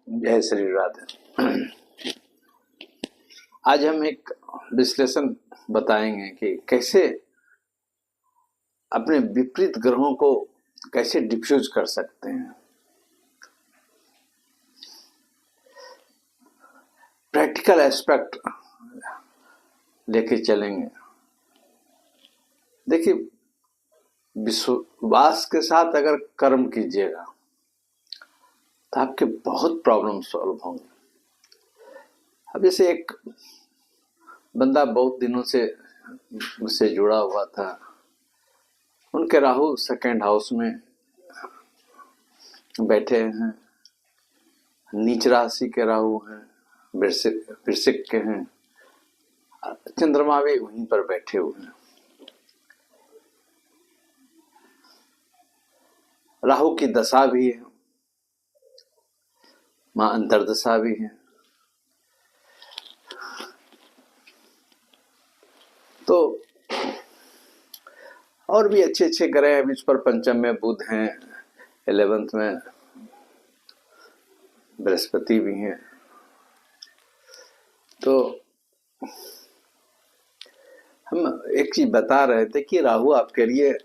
जय श्री राधे। आज हम एक विश्लेषण बताएंगे कि कैसे अपने विपरीत ग्रहों को कैसे डिफ्यूज कर सकते हैं। प्रैक्टिकल एस्पेक्ट लेके चलेंगे। देखिए, विश्वास के साथ अगर कर्म कीजिएगा तो आपके बहुत प्रॉब्लम सॉल्व होंगे। अब जैसे एक बंदा बहुत दिनों से मुझसे जुड़ा हुआ था, उनके राहु सेकंड हाउस में बैठे हैं, नीच राशि के राहु हैं, वृश्चिक के हैं, चंद्रमा भी वहीं पर बैठे हुए हैं। राहु की दशा भी है, मां अंतर्दशा भी है। तो और भी अच्छे अच्छे ग्रह हैं। इस पर पंचम में बुध हैं, 11th में बृहस्पति भी हैं। तो हम एक चीज बता रहे थे कि राहु आपके लिए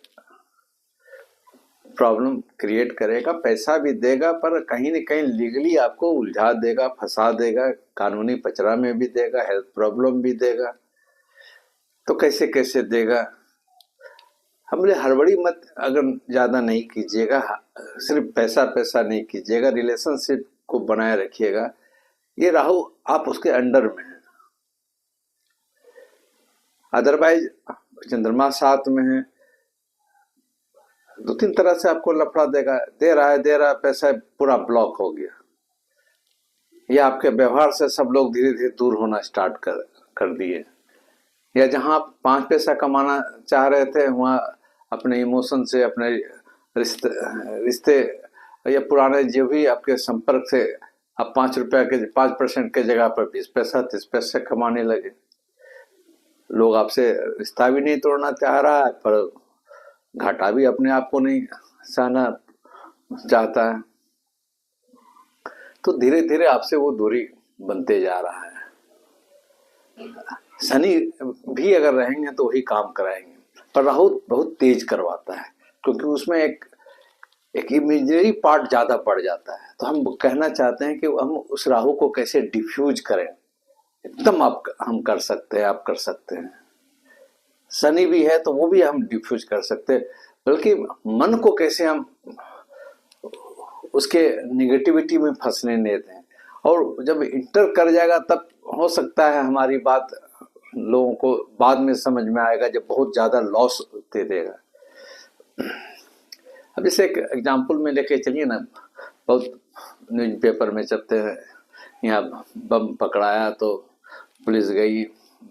प्रॉब्लम क्रिएट करेगा, पैसा भी देगा, पर कहीं न कहीं लीगली आपको उलझा देगा, फंसा देगा, कानूनी पचड़ा में भी देगा, हेल्थ प्रॉब्लम भी देगा। तो कैसे कैसे देगा। हमने हड़बड़ी मत अगर ज्यादा नहीं कीजिएगा, सिर्फ पैसा पैसा नहीं कीजिएगा, रिलेशनशिप को बनाए रखिएगा। ये राहु आप उसके अंडर में है। अदरवाइज चंद्रमा साथ में है, दो तीन तरह से आपको लफड़ा देगा। दे रहा है पैसा पूरा ब्लॉक हो गया, या आपके व्यवहार से सब लोग धीरे धीरे दूर होना स्टार्ट कर दिए, या जहां आप 5 पैसा कमाना चाह रहे थे वहां अपने इमोशन से, अपने रिश्ते या पुराने जो भी आपके संपर्क से आप 5% के जगह पर 20 पैसा 30 पैसे कमाने लगे। लोग आपसे रिश्ता भी नहीं तोड़ना चाह रहा है, पर घाटा भी अपने आप को नहीं सहना चाहता है। तो धीरे धीरे आपसे वो दूरी बनते जा रहा है। शनि भी अगर रहेंगे तो वही काम कराएंगे, पर राहु बहुत तेज करवाता है, क्योंकि उसमें एक इमेजिनरी पार्ट ज्यादा पड़ जाता है। तो हम कहना चाहते हैं कि हम उस राहु को कैसे डिफ्यूज करें। एकदम हम कर सकते हैं, आप कर सकते हैं। शनि भी है तो वो भी हम डिफ्यूज कर सकते हैं, बल्कि मन को कैसे हम उसके निगेटिविटी में फंसने नहीं देते हैं। और जब इंटर कर जाएगा तब हो सकता है हमारी बात लोगों को बाद में समझ में आएगा, जब बहुत ज्यादा लॉस दे देगा। अब जैसे एक एग्जाम्पल में लेके चलिए ना, बहुत न्यूज़पेपर में चलते हैं, यहाँ बम पकड़ाया तो पुलिस गई,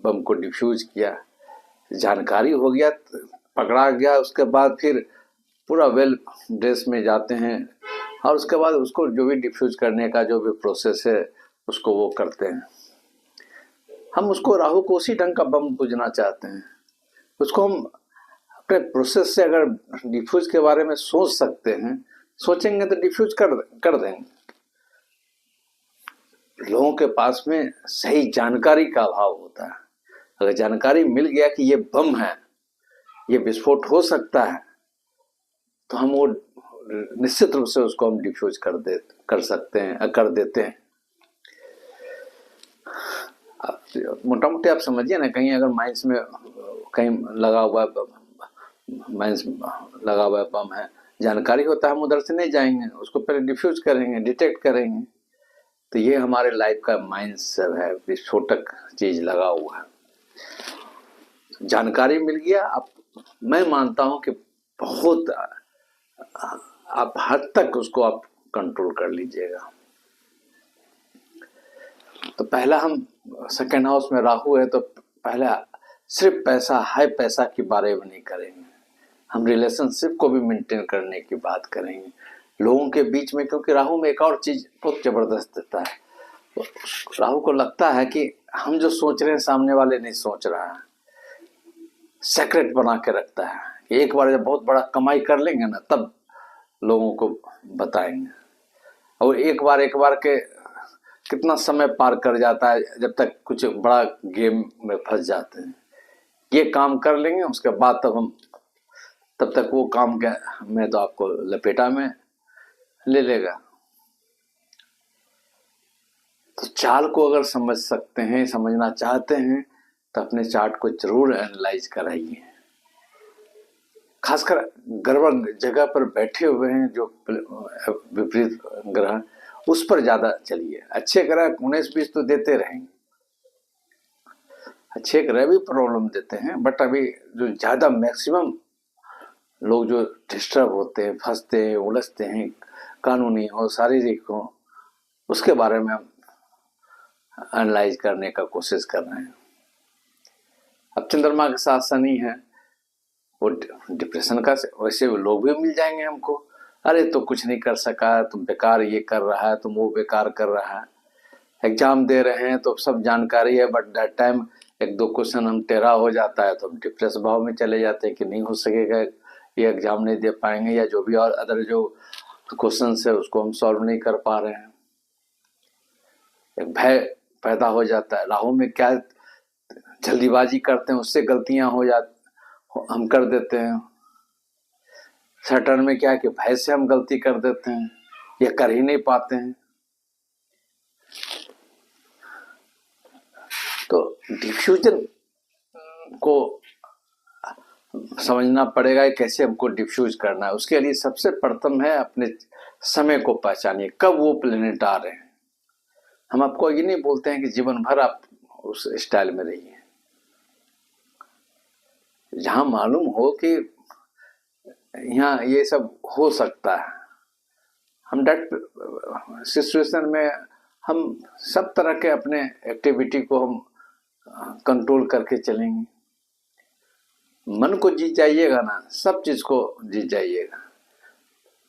बम को डिफ्यूज किया, जानकारी हो गया, पकड़ा गया। उसके बाद फिर पूरा वेल ड्रेस में जाते हैं और उसके बाद उसको जो भी डिफ्यूज करने का जो भी प्रोसेस है उसको वो करते हैं। हम उसको राहु को उसी ढंग का बम बुझना चाहते हैं। उसको हम अपने प्रोसेस से अगर डिफ्यूज के बारे में सोच सकते हैं, सोचेंगे तो डिफ्यूज कर देंगे। लोगों के पास में सही जानकारी का अभाव होता है। अगर जानकारी मिल गया कि ये बम है, ये विस्फोट हो सकता है, तो हम वो निश्चित रूप से उसको हम डिफ्यूज कर सकते हैं, कर देते हैं। मोटा मोटी आप समझिए ना, कहीं अगर माइंस में कहीं लगा हुआ बम है, जानकारी होता है, हम उधर से नहीं जाएंगे, उसको पहले डिफ्यूज करेंगे, डिटेक्ट करेंगे। तो ये हमारे लाइफ का माइंस सब है, विस्फोटक चीज लगा हुआ है। जानकारी मिल गया, मैं मानता हूं कि बहुत आप हद तक उसको आप कंट्रोल कर लीजिएगा। तो पहला, हम सेकेंड हाउस में राहु है, तो पहला सिर्फ पैसा, हाई पैसा के बारे में नहीं करेंगे, हम रिलेशनशिप को भी मेंटेन करने की बात करेंगे लोगों के बीच में। क्योंकि राहु में एक और चीज बहुत जबरदस्त देता है, तो राहु को लगता है कि हम जो सोच रहे हैं सामने वाले नहीं सोच रहा है, सेक्रेट बना के रखता है कि एक बार जब बहुत बड़ा कमाई कर लेंगे ना तब लोगों को बताएंगे। और एक बार के कितना समय पार कर जाता है जब तक कुछ बड़ा गेम में फंस जाते हैं। ये काम कर लेंगे उसके बाद तब तक वो काम में तो आपको लपेटा में ले लेगा। तो चाल को अगर समझ सकते हैं, समझना चाहते हैं, तो अपने चार्ट को जरूर एनालाइज कराइए। खासकर गड़बड़ जगह पर बैठे हुए हैं जो विपरीत ग्रह, उस पर ज्यादा चलिए। अच्छे ग्रह 19-20 तो देते रहेंगे, अच्छे ग्रह भी प्रॉब्लम देते हैं, बट अभी जो ज्यादा मैक्सिमम लोग जो डिस्टर्ब होते हैं, फंसते हैं, उलझते हैं, कानूनी हो शारीरिक हो, उसके बारे में हम एनालाइज करने का कोशिश कर रहे हैं। अब चंद्रमा के साथ शनि है, वो डिप्रेशन का, वैसे लोग भी मिल जाएंगे हमको, अरे तो कुछ नहीं कर सका, तुम बेकार ये कर रहा है, तुम वो बेकार कर रहा है। एग्जाम दे रहे हैं तो सब जानकारी है, बट दैट टाइम 1-2 क्वेश्चन हम टेढ़ा हो जाता है तो हम डिप्रेस भाव में चले जाते हैं कि नहीं हो सकेगा, ये एग्जाम नहीं दे पाएंगे, या जो भी और अदर जो क्वेश्चन है उसको हम सॉल्व नहीं कर पा रहे हैं। एक भय पैदा हो जाता है। राहु में क्या जल्दीबाजी करते हैं, उससे गलतियां हम कर देते हैं। सैटर्न में क्या है कि भय से हम गलती कर देते हैं या कर ही नहीं पाते हैं। तो डिफ्यूजन को समझना पड़ेगा कैसे हमको डिफ्यूज करना है। उसके लिए सबसे प्रथम है अपने समय को पहचानिए, कब वो प्लेनेट आ रहे हैं। हम आपको ये नहीं बोलते हैं कि जीवन भर आप उस स्टाइल में रहिए। जहां मालूम हो कि यहाँ ये सब हो सकता है, हम डेट सिचुएशन में हम सब तरह के अपने एक्टिविटी को हम कंट्रोल करके चलेंगे। मन को जीत जाइएगा ना, सब चीज को जीत जाइएगा।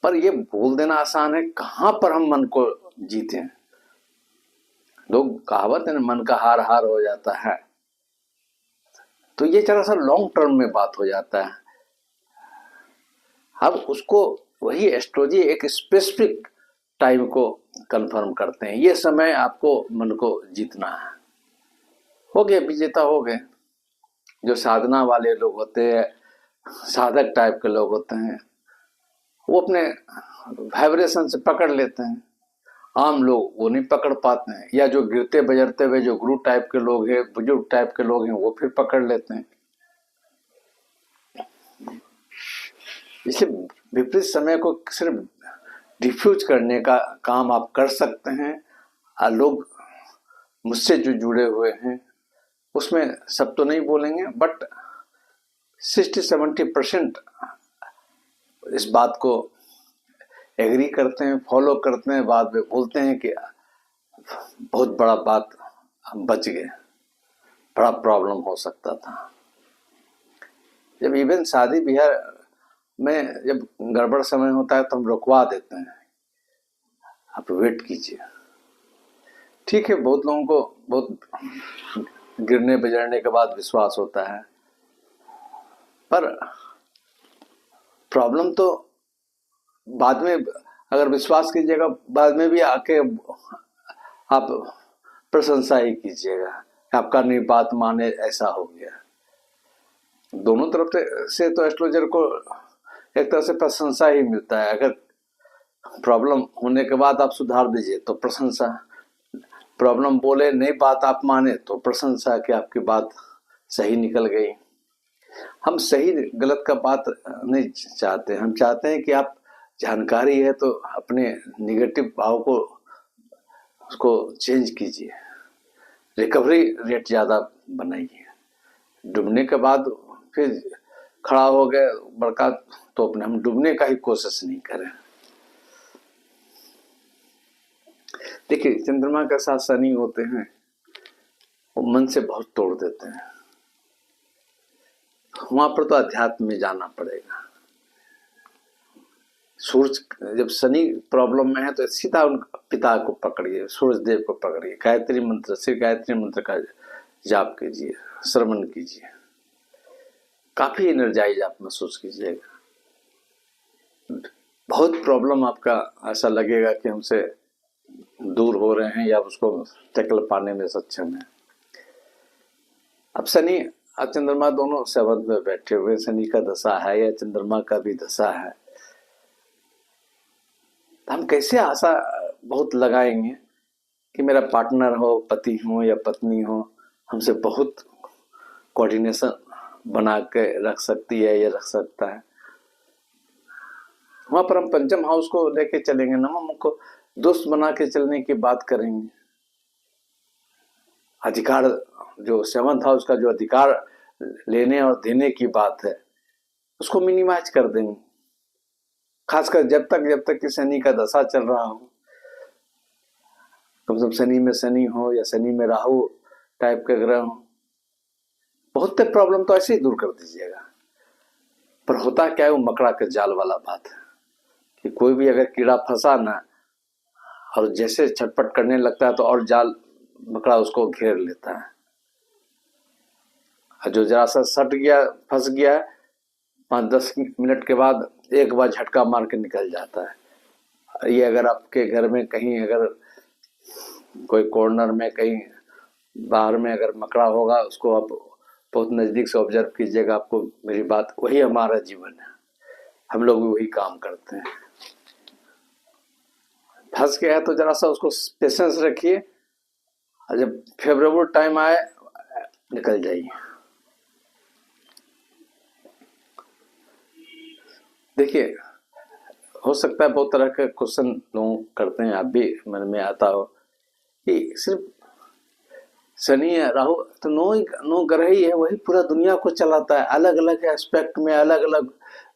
पर ये बोल देना आसान है, कहां पर हम मन को जीते। लोग कहावत है ना, मन का हार हार हो जाता है, तो ये जरा सा लॉन्ग टर्म में बात हो जाता है। अब उसको वही एस्ट्रोलॉजी एक स्पेसिफिक टाइम को कंफर्म करते हैं, ये समय आपको मन को जीतना है। हो गए विजेता, हो गए। जो साधना वाले लोग होते हैं, साधक टाइप के लोग होते हैं, वो अपने वाइब्रेशन से पकड़ लेते हैं। आम लोग वो नहीं पकड़ पाते हैं, या जो गिरते बजरते हुए जो गुरु टाइप के लोग हैं, बुजुर्ग टाइप के लोग हैं, वो फिर पकड़ लेते हैं। इसलिए विपरीत समय को सिर्फ डिफ्यूज करने का काम आप कर सकते हैं। और लोग मुझसे जो जुड़े हुए हैं उसमें सब तो नहीं बोलेंगे, बट 60-70% इस बात को एग्री करते हैं, फॉलो करते हैं। बाद में बोलते हैं कि बहुत बड़ा बात हम बच गए, बड़ा प्रॉब्लम हो सकता था। जब इवन शादी ब्याह में जब गड़बड़ समय होता है तो हम रुकवा देते हैं, आप वेट कीजिए। ठीक है, बहुत लोगों को बहुत गिरने बजरने के बाद विश्वास होता है, पर प्रॉब्लम तो बाद में, अगर विश्वास कीजिएगा बाद में भी आके आप प्रशंसा ही कीजिएगा, आपका नहीं बात माने, ऐसा हो गया। दोनों तरफ से तो एस्ट्रोलॉजर को एक तरह से प्रशंसा ही मिलता है। अगर प्रॉब्लम होने के बाद आप सुधार दीजिए तो प्रशंसा, प्रॉब्लम बोले नहीं बात आप माने तो प्रशंसा कि आपकी बात सही निकल गई। हम सही गलत का बात नहीं चाहते, हम चाहते हैं कि आप जानकारी है तो अपने निगेटिव भाव को उसको चेंज कीजिए, रिकवरी रेट ज़्यादा बनाइए। डूबने के बाद फिर खड़ा हो गए बड़का, तो अपने हम डूबने का ही कोशिश नहीं करें। देखिए, चंद्रमा के साथ शनि होते हैं, वो मन से बहुत तोड़ देते हैं। वहां पर तो अध्यात्म में जाना पड़ेगा। सूर्य जब शनि प्रॉब्लम में है तो सीधा उन पिता को पकड़िए, सूर्य देव को पकड़िए, गायत्री मंत्र से गायत्री मंत्र का जाप कीजिए, श्रवण कीजिए, काफी एनर्जाइज आप महसूस कीजिएगा। बहुत प्रॉब्लम आपका ऐसा लगेगा कि हमसे दूर हो रहे हैं या उसको टैकल पाने में सक्षम है। अब शनि और चंद्रमा दोनों सेवंथ में बैठे हुए, शनि का दशा है या चंद्रमा का भी दशा है, हम कैसे आशा बहुत लगाएंगे कि मेरा पार्टनर हो, पति हो या पत्नी हो, हमसे बहुत कोऑर्डिनेशन बना के रख सकती है या रख सकता है। वहां पर हम पंचम हाउस को लेके चलेंगे, नवम को दोस्त बना के चलने की बात करेंगे। अधिकार, जो सेवंथ हाउस का जो अधिकार लेने और देने की बात है, उसको मिनिमाइज कर देंगे। खासकर जब तक कि शनि का दशा चल रहा हो, कम से कम शनि में शनि हो या शनि में राहु टाइप के ग्रह हो, बहुत प्रॉब्लम तो ऐसे ही दूर कर दीजिएगा। पर होता क्या है, वो मकड़ा के जाल वाला बात है कि कोई भी अगर कीड़ा फंसा ना और जैसे छटपट करने लगता है तो और जाल मकड़ा उसको घेर लेता है, और जो जरा सा सट गया, फंस गया, 5-10 मिनट के बाद एक बार झटका मार के निकल जाता है। ये अगर आपके घर में कहीं अगर कोई कॉर्नर में कहीं बाहर में अगर मकड़ा होगा, उसको आप बहुत नजदीक से ऑब्जर्व कीजिएगा, आपको मेरी बात, वही हमारा जीवन है, हम लोग भी वही काम करते हैं। फंस गया है तो जरा सा उसको पेशेंस रखिए, और जब फेवरेबल टाइम आए निकल जाइए। देखिए, हो सकता है बहुत तरह के क्वेश्चन लोग करते हैं, आप भी मन में आता हो कि सिर्फ शनि राहु तो नो ग्रह ही है, वही पूरा दुनिया को चलाता है, अलग अलग एस्पेक्ट में, अलग अलग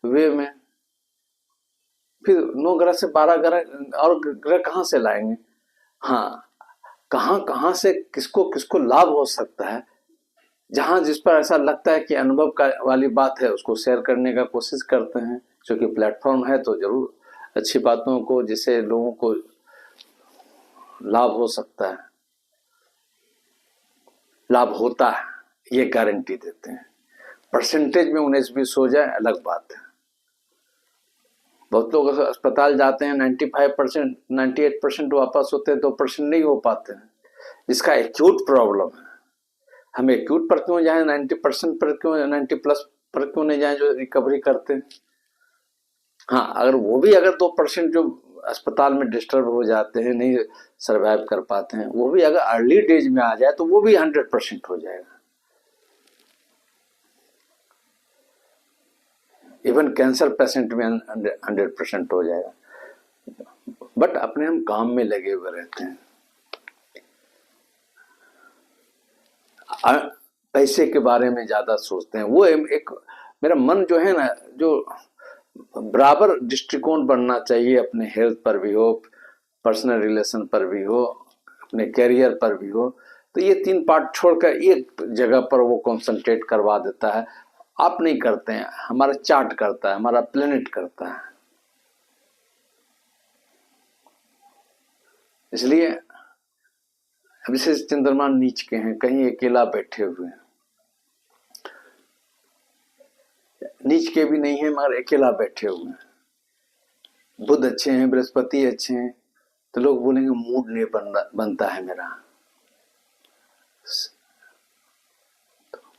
वे में। फिर 9 ग्रह से 12 ग्रह और ग्रह कहाँ से लाएंगे? हाँ, कहाँ से किसको किसको लाभ हो सकता है, जहां जिस पर ऐसा लगता है कि अनुभव का वाली बात है, उसको शेयर करने का कोशिश करते हैं। क्योंकि प्लेटफॉर्म है तो जरूर अच्छी बातों को, जिससे लोगों को लाभ हो सकता है, लाभ होता है, ये गारंटी देते हैं। परसेंटेज में 19-20 हो जाए अलग बात है। बहुत लोग अस्पताल जाते हैं, 95%, 98% वापस होते हैं, 2% नहीं हो पाते हैं, जिसका एक्यूट प्रॉब्लम है। हम एक्यूट पर क्यों जाए, 90% पर क्यों, 90+ पर क्यों नहीं जाए जो रिकवरी करते हैं। हाँ, अगर वो भी अगर 2% जो अस्पताल में डिस्टर्ब हो जाते हैं, नहीं सरवाइव कर पाते हैं, वो भी अगर अर्ली डेज में आ जाए तो वो भी 100% हो जाएगा। इवन कैंसर पेशेंट में 100% हो जाएगा। बट अपने हम काम में लगे हुए रहते हैं, पैसे के बारे में ज्यादा सोचते हैं। वो एक मेरा मन जो है ना, जो बराबर दृष्टिकोण बनना चाहिए, अपने हेल्थ पर भी हो, पर्सनल रिलेशन पर भी हो, अपने कैरियर पर भी हो, तो ये 3 पार्ट छोड़कर एक जगह पर वो कंसंट्रेट करवा देता है। आप नहीं करते हैं, हमारा चार्ट करता है, हमारा प्लेनेट करता है। इसलिए अभी से चंद्रमा नीच के हैं, कहीं अकेला बैठे हुए हैं, नीच के भी नहीं है मगर अकेला बैठे हुए हैं। बुध अच्छे हैं, बृहस्पति अच्छे हैं, तो लोग बोलेंगे मूड नहीं बनता है मेरा।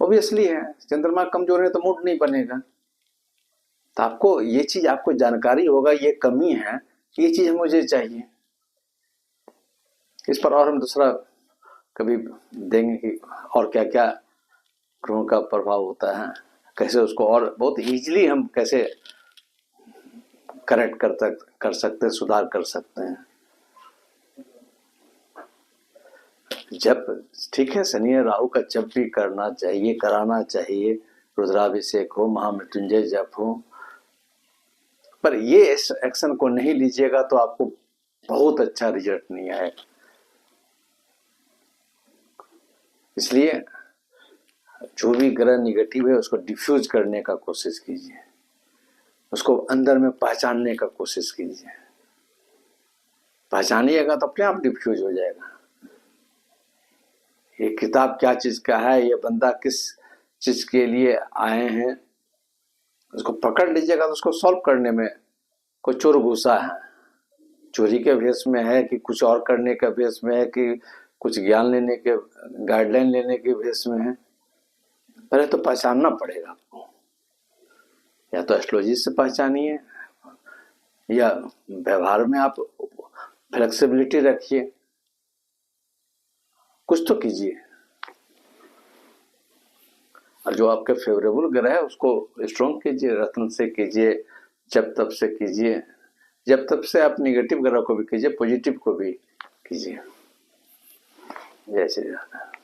ऑब्वियसली है, चंद्रमा कमजोर है तो मूड नहीं बनेगा। तो आपको ये चीज, आपको जानकारी होगा ये कमी है, ये चीज मुझे चाहिए। इस पर और हम दूसरा कभी देंगे कि और क्या क्या ग्रहों का प्रभाव होता है, कैसे उसको और बहुत इजीली हम कैसे करेक्ट कर सकते हैं, सुधार कर सकते हैं। जब ठीक है, शनि राहु का जब भी करना चाहिए, कराना चाहिए, रुद्राभिषेक हो, महामृत्युंजय जप हो, पर ये एक्शन को नहीं लीजिएगा तो आपको बहुत अच्छा रिजल्ट नहीं आएगा। इसलिए जो भी ग्रह निगेटिव है उसको डिफ्यूज करने का कोशिश कीजिए, उसको अंदर में पहचानने का कोशिश कीजिए। पहचानिएगा तो अपने आप डिफ्यूज हो जाएगा। ये किताब क्या चीज का है, ये बंदा किस चीज के लिए आए हैं, उसको पकड़ लीजिएगा तो उसको सॉल्व करने में कोई चोर घुसा है, चोरी के भेष में है कि कुछ और करने का भेष में है कि कुछ ज्ञान लेने के गाइडलाइन लेने के भेष में है, पहले तो पहचानना पड़ेगा आपको। या तो एस्ट्रोलॉजी से पहचानिए या व्यवहार में आप फ्लेक्सिबिलिटी रखिए, कुछ तो कीजिए। और जो आपके फेवरेबल ग्रह है उसको स्ट्रॉन्ग कीजिए, रत्न से कीजिए, जब तब से कीजिए। जब तब से आप निगेटिव ग्रह को भी कीजिए, पॉजिटिव को भी कीजिए। जय श्री राम।